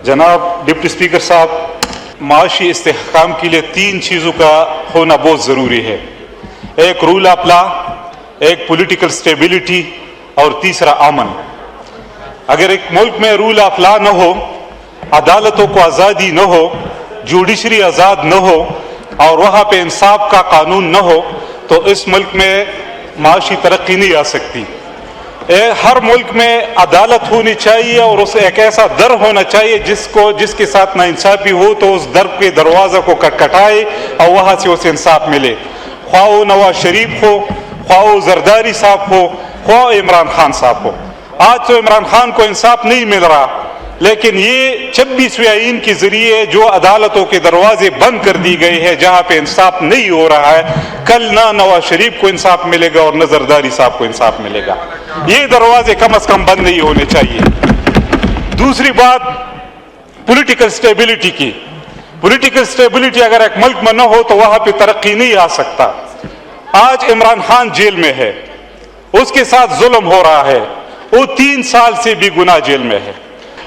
जनाब deputy speaker साहब, माशी इस्तेहकाम के लिए 3 चीज़ों का होना बहुत ज़रूरी है। एक रूल ऑफ लॉ, एक पॉलिटिकल स्टेबिलिटी और तीसरा अमन। अगर एक मुल्क में रूल ऑफ लॉ न हो, अदालतों को आज़ादी न हो, जुडिशरी आज़ाद न हो और वहाँ पे इंसाफ का कानून न हो तो इस मुल्क में माशी तरक्की नहीं आ सकती। हर मुल्क में अदालत होनी चाहिए और उसे एक ऐसा दर होना चाहिए जिसके साथ नाइंसाफी हो तो उस दर के दरवाज़ा को खटखटाए और वहाँ से उसे इंसाफ मिले। ख्वाह वो नवाज शरीफ हो, ख्वाह वो जरदारी साहब हो, ख्वाह इमरान खान साहब हो। आज तो इमरान खान को इंसाफ नहीं मिल रहा, लेकिन ये 26वें आईन के जरिए जो अदालतों के दरवाजे बंद कर दी गए हैं, जहाँ पे इंसाफ नहीं हो रहा है, कल ना नवाज शरीफ को इंसाफ मिलेगा और न जरदारी साहब को इंसाफ मिलेगा। ये दरवाजे कम से कम बंद नहीं होने चाहिए। दूसरी बात पॉलिटिकल स्टेबिलिटी की। पॉलिटिकल स्टेबिलिटी अगर एक मुल्क में न हो तो वहाँ पे तरक्की नहीं आ सकता। आज इमरान खान जेल में है, उसके साथ जुल्म हो रहा है, वो 3 साल से भी गुनाह जेल में है।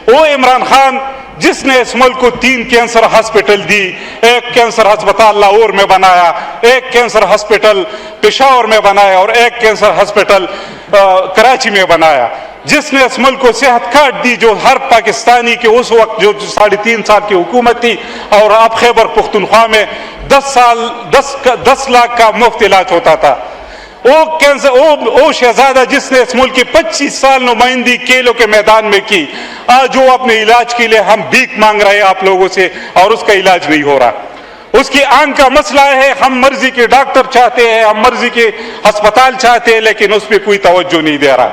वो इमरान खान जिसने इस मुल्क को 3 कैंसर हॉस्पिटल दी, एक कैंसर अस्पताल लाहौर में बनाया, एक कैंसर हॉस्पिटल पेशावर में बनाया और एक कैंसर हॉस्पिटल कराची में बनाया, जिसने इस मुल्क को सेहत कार्ड दी जो हर पाकिस्तानी के उस वक्त जो 3.5 साल की हुकूमत थी, और अब खैबर पुख्तनख्वा में 10 लाख का मुफ्त इलाज होता था। वो शहजादा जिसने इस मुल्क की 25 साल नुमाइंदी खेलों के मैदान में की, आज वो अपने इलाज के लिए हम भीख मांग रहे हैं आप लोगों से और उसका इलाज नहीं हो रहा। उसकी आंख का मसला है, हम मर्जी के डॉक्टर चाहते हैं, हम मर्जी के अस्पताल चाहते हैं, लेकिन उस पर कोई तवज्जो नहीं दे रहा।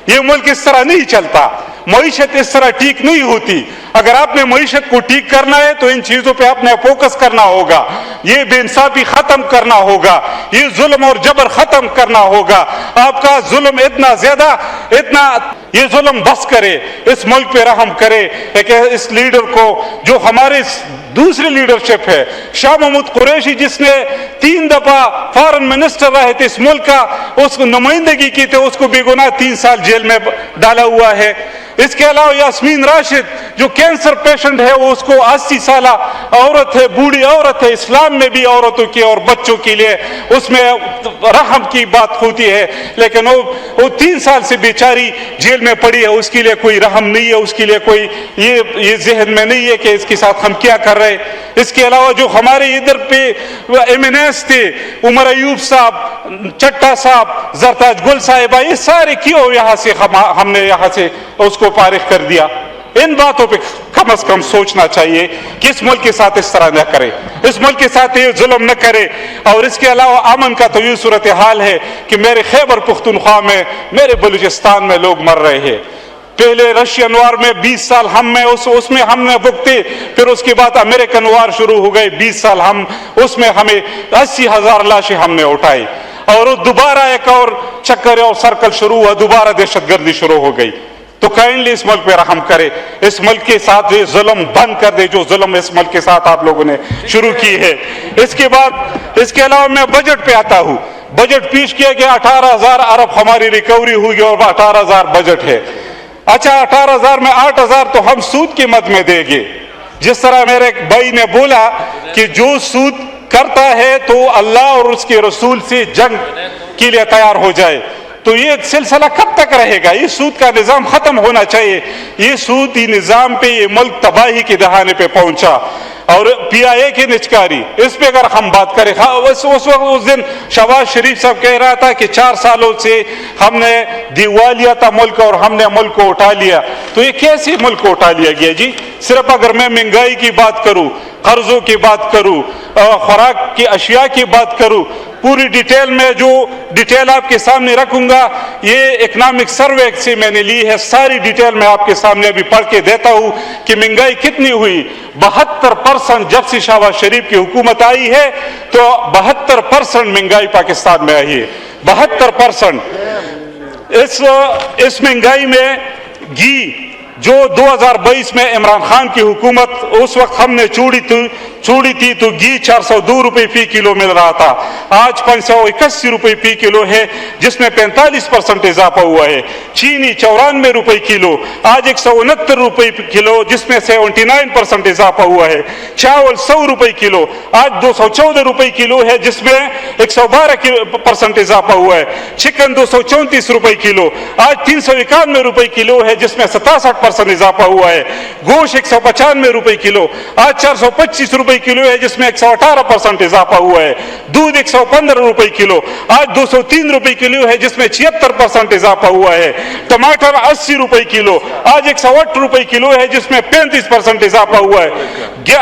ये मुल्क इस तरह नहीं चलता, मईशत इस तरह ठीक नहीं होती। अगर आपने मईशत को ठीक करना है तो इन चीजों पे आपने फोकस करना होगा, ये बेइंसाफी खत्म करना होगा, ये जुल्म और जबर खत्म करना होगा। आपका जुल्म इतना ज्यादा, इतना ये जुल्म बस करे, इस मुल्क पे रहम करे। इस लीडर को जो हमारे दूसरी लीडरशिप है, शाह महमूद कुरैशी जिसने 3 दफा फॉरेन मिनिस्टर रहे थे इस मुल्क का, उसको नुमाइंदगी की थी, उसको बेगुनाह 3 साल जेल में डाला हुआ है। इसके अलावा यास्मीन राशिद जो कैंसर पेशेंट है, वो उसको 80 साल औरत है, बूढ़ी औरत है, इस्लाम में भी औरतों की और बच्चों के लिए उसमें रहम की बात होती है, लेकिन वो 3 साल से बेचारी जेल में पड़ी है, उसके लिए कोई रहम नहीं है, उसके लिए कोई ये जहन में नहीं है कि इसके साथ हम क्या कर रहे हैं। इसके अलावा जो हमारे इधर पे एमिनेंस थे, उमर अयूब साहब, चट्टा साहब, जरताज गुल साहिबा, ये सारे क्यों यहाँ से हमने यहाँ से उसको पारिख कर दिया। इन बातों पे कम से कम सोचना चाहिए कि इस मुल्क के साथ इस तरह न करे, इस मुल्क के साथ ये जुल्म न करे। और इसके अलावा अमन का तो ये सूरत हाल है कि मेरे खैबर पुख्तनख्वा में, मेरे बलूचिस्तान में लोग मर रहे हैं। पहले रशियन वार में 20 साल उसमें हमने भुगते, फिर उसके बाद अमेरिकन वार शुरू हो गए, 20 साल उसमें हमें 80,000 लाशें हमने उठाई, और दोबारा एक और चक्कर और सर्कल शुरू हुआ, दोबारा दहशतगर्दी शुरू हो गई। तो काइंडली इस मुल्क पे रहम करे, इस मुल्क के साथ ये जुल्म बंद कर दे जो जुल्म इस मुल्क के साथ आप लोगों ने शुरू की है। इसके बाद इसके अलावा मैं बजट पे आता हूँ। बजट पेश किया गया, 18,000 अरब हमारी रिकवरी हुई और 18,000 बजट है। अच्छा, 18,000 में 8,000 तो हम सूद की मद में देंगे। जिस तरह मेरे एक भाई ने बोला कि जो सूद करता है तो अल्लाह और उसके रसूल से जंग के लिए तैयार हो जाए, तो ये सिलसिला कब तक रहेगा? ये सूद का निज़ाम खत्म होना चाहिए। ये सूदी निज़ाम पे ये मुल्क तबाही के दहाने पे पहुंचा, और PIA की निचकारी, इस पे अगर हम बात करें, उस दिन शहबाज शरीफ साहब कह रहा था कि 4 सालों से हमने दिवालिया था मुल्क और हमने मुल्क को उठा लिया। तो ये कैसे मुल्क को उठा लिया गया जी? सिर्फ अगर मैं महंगाई की बात करूं, कर्जों की बात करूं, खुराक की अशिया की बात करूं, पूरी डिटेल में जो डिटेल आपके सामने रखूंगा, ये इकोनॉमिक सर्वे से मैंने ली है, सारी डिटेल मैं आपके सामने अभी पढ़ के देता हूं कि महंगाई कितनी हुई। 72% जब से शहबाज शरीफ की हुकूमत आई है तो 72% महंगाई पाकिस्तान में आई है। 72%। इस महंगाई में घी जो 2022 में इमरान खान की हुकूमत, उस वक्त हमने छोड़ी थी तो घी 402 रुपए फी किलो मिल रहा था, आज 581 रुपए फी किलो है, जिसमें 45% इजाफा हुआ है। चीनी 94 रुपए किलो, आज 169 रुपए किलो, जिसमें 79% इजाफा हुआ है। चावल 100 रुपए किलो, आज 214 रुपए किलो है, जिसमें 112% इजाफा हुआ है। चिकन 234 रुपए किलो, आज 391 रुपए किलो है, जिसमें 67% इजाफा हुआ है। गोश्त 195 रुपए किलो, आज 425 रुपए किलो है, जिसमें 118% इजाफा हुआ है। दूध 115 रुपए किलो, आज 203 रुपए किलो है, जिसमें 76% इजाफा हुआ है। टमाटर 80 रुपए किलो, आज 108 रुपए किलो है, जिसमें 35% इजाफा हुआ है।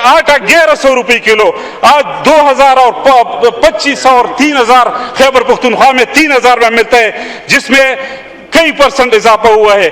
आटा 1100 रुपए किलो, आज 2000 और 2500 और 3000 खैबर पख्तूनख्वा में 3000 में मिलता है, जिसमें कई परसेंट इजाफा हुआ है।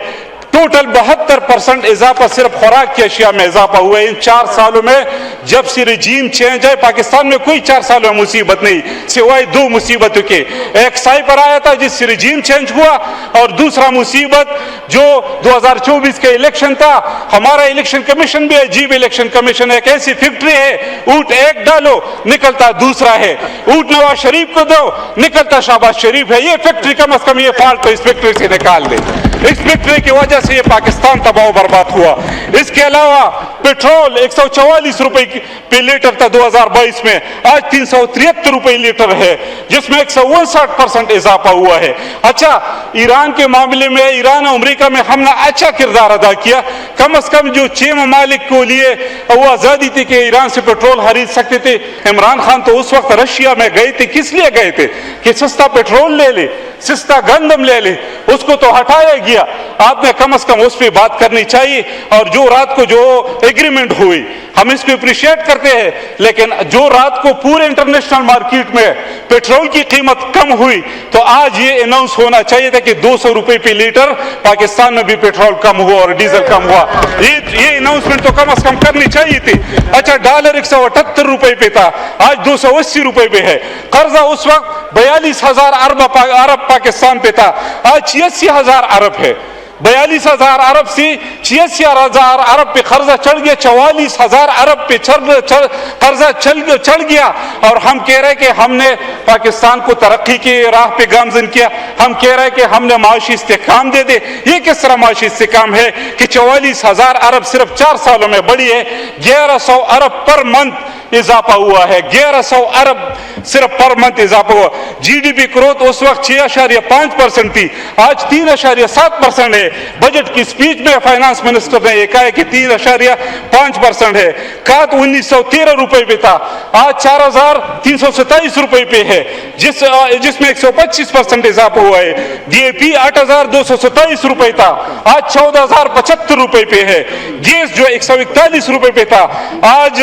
टोटल 72% इजाफा सिर्फ खुराक की अशिया में इजाफा हुआ है इन 4 सालों में। जब से रजीम चेंज है, पाकिस्तान में कोई 4 सालों में मुसीबत नहीं, सिवाय 2 मुसीबतों के। एक साइपर आया था जिससे रजीम चेंज हुआ, और दूसरा मुसीबत जो 2024 का इलेक्शन था। हमारा इलेक्शन कमीशन भी अजीब इलेक्शन कमीशन है, एक ऐसी फैक्ट्री है, ऊंट एक डालो निकलता दूसरा है, ऊंट नवाज शरीफ को दो निकलता शहबाज शरीफ है। ये फैक्ट्री कम अज कम ये फॉल्ट तो इस फैक्ट्री से निकाल दे। इस फैक्ट्री की वजह से ये पाकिस्तान तबाह बर्बाद हुआ। इसके अलावा पेट्रोल 144 रुपए पे लीटर था 2022 में, आज 373 रुपए लीटर है, जिसमें 159% इजाफा हुआ है। अच्छा, ईरान के मामले में, ईरान और अमेरिका में हमने अच्छा किरदार अदा किया। कम अज कम जो 6 ममालिक को लिए वो आजादी थी कि ईरान से पेट्रोल खरीद सकते थे। इमरान खान तो उस वक्त रशिया में गए थे, किस लिए गए थे? कि सस्ता पेट्रोल ले ले, सस्ता गंदम ले ले, उसको तो हटाया गया। आपने कम से कम उस पर बात करनी चाहिए। और जो रात को जो एग्रीमेंट हुई, हम इसको अप्रिशिएट करते हैं, लेकिन जो रात को पूरे इंटरनेशनल मार्केट में पेट्रोल की कीमत कम हुई, तो आज ये अनाउंस होना चाहिए था कि 200 रुपए पे लीटर पाकिस्तान में भी पेट्रोल कम हुआ और डीजल कम हुआ। ये अनाउंसमेंट तो कम से कम करनी चाहिए थी। अच्छा, डॉलर 178 रुपए पे था, आज 280 रुपए पे है। कर्जा उस वक्त 42,000 अरब पाकिस्तान पे था, आज 86,000 अरब है। 42,000 अरब से 86,000 अरब पे कर्जा चढ़ गया, 44,000 अरब पे कर्जा चढ़ गया। और हम कह रहे हैं कि हमने पाकिस्तान को तरक्की की राह पे गामजन किया। हम कह रहे हैं कि हमने माशी इस्तेहकाम दे दे। ये किस तरह माशी इस्तेहकाम है कि 44,000 अरब सिर्फ 4 सालों में बढ़ी है। 1100 अरब पर मंथ इजाफा हुआ है, 1100 अरब सिर्फ पर मंथ इजाफा हुआ। जीडीपी ग्रोथ उस वक्त 6.5% थी, आज 3.7% है। बजट की स्पीच में फाइनेंस मिनिस्टर ने यह कहा कि 3.5% है। खाद 1913 रुपए पे था, आज 4,327 रुपए पे है, जिसमें 125% इजाफा हुआ है। डीएपी 8,227 रुपए था, आज 14,075 रुपए पे है। गैस जो 141 रुपए पे था, आज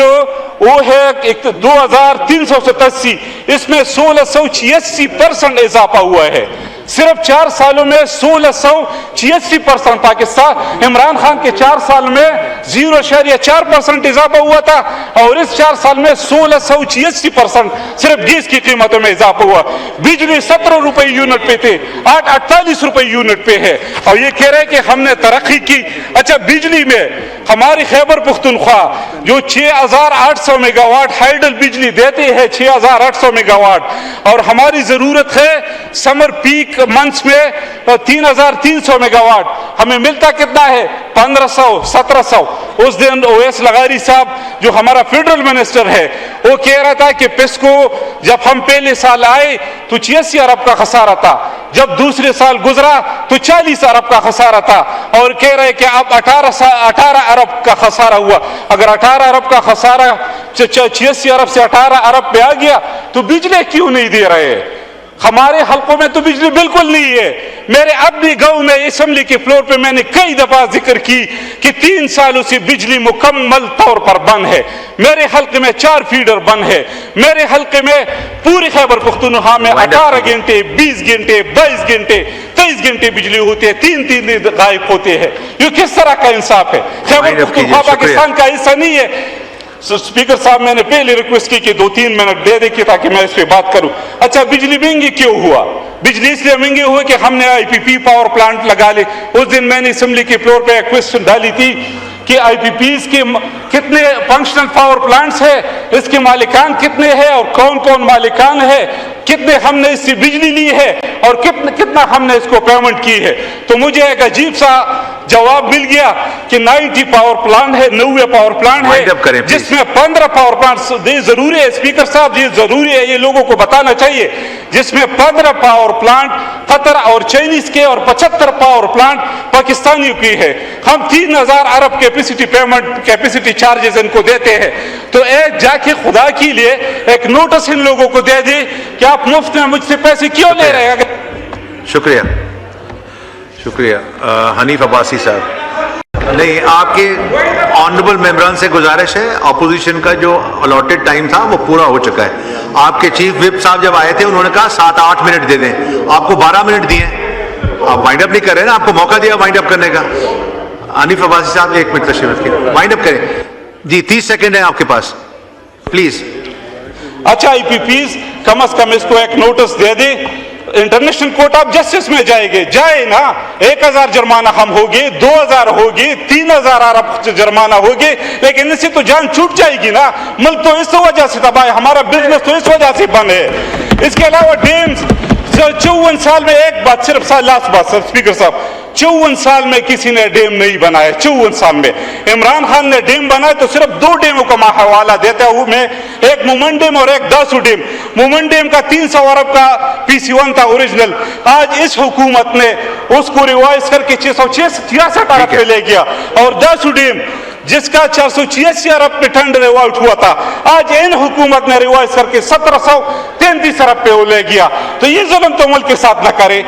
वो है 2,387, इसमें 1,686% इजाफा हुआ है। सिर्फ 4 सालों में 1,686% पाकिस्तान इमरान खान के 4 साल में 0.4% इजाफा हुआ था, और इस 4 साल में 1,686% सिर्फ गैस की कीमतों में इजाफा हुआ। बिजली 17 रुपए यूनिट पे थे, आज 48 रुपए यूनिट पे है, और ये कह रहे हैं कि हमने तरक्की की। अच्छा, बिजली में हमारी खैबर पख्तूनख्वा जो 6,800 मेगावाट हाइडल बिजली देते हैं, 6,800 मेगावाट, और हमारी जरूरत है समर पीक मंथ्स में 3,300 मेगावाट, हमें मिलता कितना है? 1,500 1,700। उस दिन ओवैस लगारी साहब जो हमारा फेडरल मिनिस्टर है, वो कह रहा था कि पेस्को जब हम पहले साल आए तो 86 अरब का खसारा था, जब दूसरे साल गुजरा तो 40 अरब का खसारा था, और कह रहे कि अब 18 अरब का खसारा हुआ। अगर 18 अरब का खसारा 86 अरब से 18 अरब पे आ गया, तो बिजली क्यों नहीं दे रहे हैं? हमारे हलकों में तो बिजली बिल्कुल नहीं है। मेरे अपने गांव में असेंबली के फ्लोर पे मैंने कई दफा जिक्र की कि 3 सालों से बिजली मुकम्मल तौर पर बंद है। मेरे हलके में 4 फीडर बंद है। मेरे हलके में पूरे खैबर पख्तूनख्वा में 18 घंटे, 20 घंटे, 22 घंटे, 23 घंटे बिजली होती है, 3 दिन गायब होते हैं। ये किस तरह का इंसाफ है? खैबर पख्तूनख्वा पाकिस्तान का हिस्सा नहीं है। स्पीकर साहब मैंने पहले रिक्वेस्ट की कि 2-3 मिनट दे दे कि ताकि मैं इस पे बात करूं। अच्छा, बिजली महंगी क्यों हुआ? बिजली इसलिए महंगी हुई कि हमने आईपीपी पावर प्लांट लगा ली। उस दिन मैंने असेंबली के फ्लोर पे एक क्वेश्चन डाली थी कि आईपीपीज के कितने फंक्शनल पावर प्लांट्स है, इसके मालिकान कितने हैं और कौन कौन मालिकान है, कितने हमने इससे बिजली ली है और कितना हमने इसको पेमेंट की है। तो मुझे एक अजीब सा जवाब मिल गया कि 90 पावर प्लांट है, 90 पावर प्लांट है, जिसमें 15 पावर प्लांट। ये जरूरी है स्पीकर साहब, ये जरूरी है, ये लोगों को बताना चाहिए, जिसमें 15 पावर प्लांट कतर और चाइनीज के और 75 पावर प्लांट पाकिस्तानियों की है। हम 3000 अरब कैपेसिटी पेमेंट कैपेसिटी चार्जेस इनको देते हैं। तो एक जाके खुदा के लिए एक नोटिस इन लोगों को दे दे कि आप मुफ्त में मुझसे पैसे क्यों ले रहे हैं। शुक्रिया शुक्रिया। हनीफ अब्बासी साहब। नहीं, आपके ऑनरेबल मेंबरान से गुजारिश है, अपोजिशन का जो अलॉटेड टाइम था वो पूरा हो चुका है। आपके चीफ विप साहब जब आए थे उन्होंने कहा 7-8 मिनट दे दें, आपको 12 मिनट दिए, आप वाइंड अप नहीं कर रहे ना, आपको मौका दिया वाइंड अप करने का। हनीफ अब्बासी साहब 1 मिनट तशरीफ रखिए, वाइंड अप करें जी, 30 सेकंड है आपके पास, प्लीज। अच्छा, आईपीपीज कम से कम इसको एक notice they they, international court of justice में जाएंगे, जाए ना, 1000 जुर्माना हम होगे, 2000 होगी, 3000 अरब जुर्माना होगे, लेकिन इससे तो जान छूट जाएगी ना। मुल्क तो इस वजह से तबाह है, हमारा बिजनेस तो इस वजह से बंद है। इसके अलावा डैम्स 54 साल में एक बात, सिर्फ लास्ट बात सर स्पीकर साहब, 54 साल में किसी ने डैम नहीं बनाया। 54 साल में इमरान खान ने डैम बनाया तो सिर्फ 2 डैमों का मैं हवाला देता हूं मैं, एक मुमन डैम और एक दासू डैम। मुमन डैम का 300 अरब का PC1 था ओरिजिनल, आज इस हुकूमत ने उसको रिवाइज करके 666 अरब पे ले गया। और दासू डैम जिसका 486 अरब पे टेंडर अवार्ड हुआ था, आज इन हुकूमत ने रिवाइज करके 1733 अरब पे वो ले गया। तो ये जुल्म तो मुल्क के साथ न करे।